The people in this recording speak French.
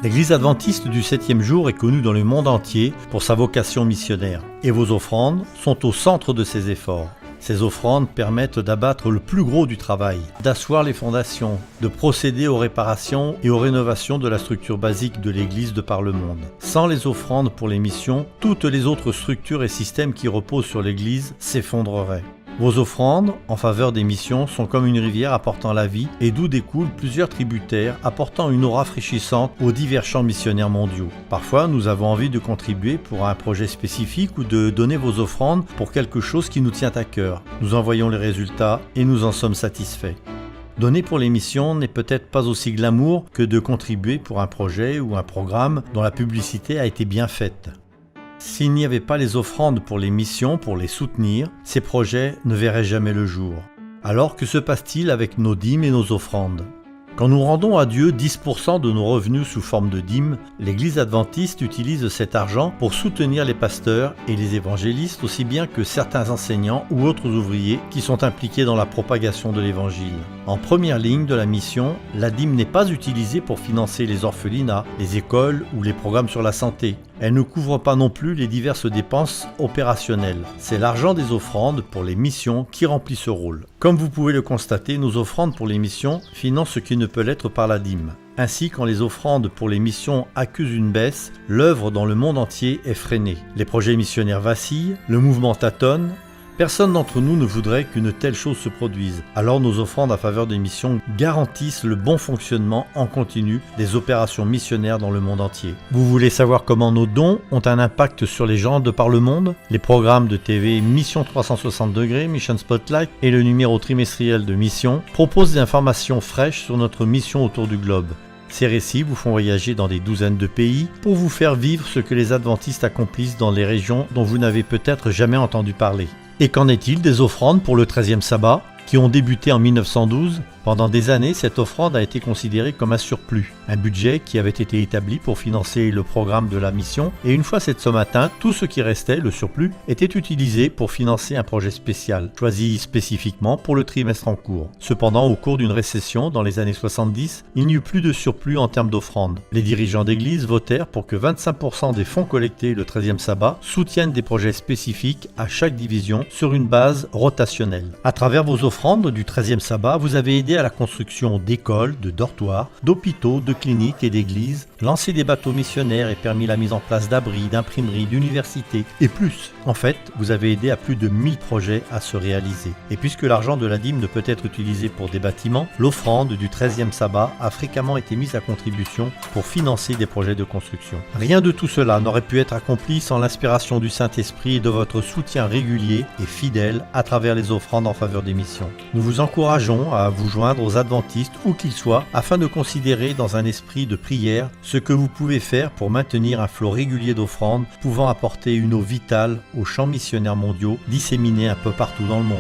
L'Église adventiste du 7e jour est connue dans le monde entier pour sa vocation missionnaire. Et vos offrandes sont au centre de ses efforts. Ces offrandes permettent d'abattre le plus gros du travail, d'asseoir les fondations, de procéder aux réparations et aux rénovations de la structure basique de l'Église de par le monde. Sans les offrandes pour les missions, toutes les autres structures et systèmes qui reposent sur l'Église s'effondreraient. Vos offrandes en faveur des missions sont comme une rivière apportant la vie et d'où découlent plusieurs tributaires apportant une eau rafraîchissante aux divers champs missionnaires mondiaux. Parfois, nous avons envie de contribuer pour un projet spécifique ou de donner vos offrandes pour quelque chose qui nous tient à cœur. Nous en voyons les résultats et nous en sommes satisfaits. Donner pour les missions n'est peut-être pas aussi glamour que de contribuer pour un projet ou un programme dont la publicité a été bien faite. S'il n'y avait pas les offrandes pour les missions, pour les soutenir, ces projets ne verraient jamais le jour. Alors que se passe-t-il avec nos dîmes et nos offrandes ? Quand nous rendons à Dieu 10% de nos revenus sous forme de dîmes, l'Église adventiste utilise cet argent pour soutenir les pasteurs et les évangélistes aussi bien que certains enseignants ou autres ouvriers qui sont impliqués dans la propagation de l'Évangile. En première ligne de la mission, la dîme n'est pas utilisée pour financer les orphelinats, les écoles ou les programmes sur la santé. Elle ne couvre pas non plus les diverses dépenses opérationnelles. C'est l'argent des offrandes pour les missions qui remplit ce rôle. Comme vous pouvez le constater, nos offrandes pour les missions financent ce qui ne peut l'être par la dîme. Ainsi, quand les offrandes pour les missions accusent une baisse, l'œuvre dans le monde entier est freinée. Les projets missionnaires vacillent, le mouvement tâtonne. Personne d'entre nous ne voudrait qu'une telle chose se produise. Alors nos offrandes à faveur des missions garantissent le bon fonctionnement en continu des opérations missionnaires dans le monde entier. Vous voulez savoir comment nos dons ont un impact sur les gens de par le monde ? Les programmes de TV Mission 360 degrés, Mission Spotlight et le numéro trimestriel de Mission proposent des informations fraîches sur notre mission autour du globe. Ces récits vous font voyager dans des douzaines de pays pour vous faire vivre ce que les adventistes accomplissent dans les régions dont vous n'avez peut-être jamais entendu parler. Et qu'en est-il des offrandes pour le 13e sabbat, qui ont débuté en 1912 ? Pendant des années, cette offrande a été considérée comme un surplus, un budget qui avait été établi pour financer le programme de la mission, et une fois cette somme atteinte, tout ce qui restait, le surplus, était utilisé pour financer un projet spécial, choisi spécifiquement pour le trimestre en cours. Cependant, au cours d'une récession dans les années 70, il n'y eut plus de surplus en termes d'offrandes. Les dirigeants d'église votèrent pour que 25% des fonds collectés le 13e sabbat soutiennent des projets spécifiques à chaque division sur une base rotationnelle. À travers vos offrandes du 13e sabbat, vous avez aidé à la construction d'écoles, de dortoirs, d'hôpitaux, de cliniques et d'églises, lancé des bateaux missionnaires et permis la mise en place d'abris, d'imprimeries, d'universités et plus. En fait, vous avez aidé à plus de 1000 projets à se réaliser. Et puisque l'argent de la dîme ne peut être utilisé pour des bâtiments, l'offrande du 13e sabbat a fréquemment été mise à contribution pour financer des projets de construction. Rien de tout cela n'aurait pu être accompli sans l'inspiration du Saint-Esprit et de votre soutien régulier et fidèle à travers les offrandes en faveur des missions. Nous vous encourageons à vous joindre aux adventistes où qu'ils soient afin de considérer dans un esprit de prière ce que vous pouvez faire pour maintenir un flot régulier d'offrandes pouvant apporter une eau vitale aux champs missionnaires mondiaux disséminés un peu partout dans le monde.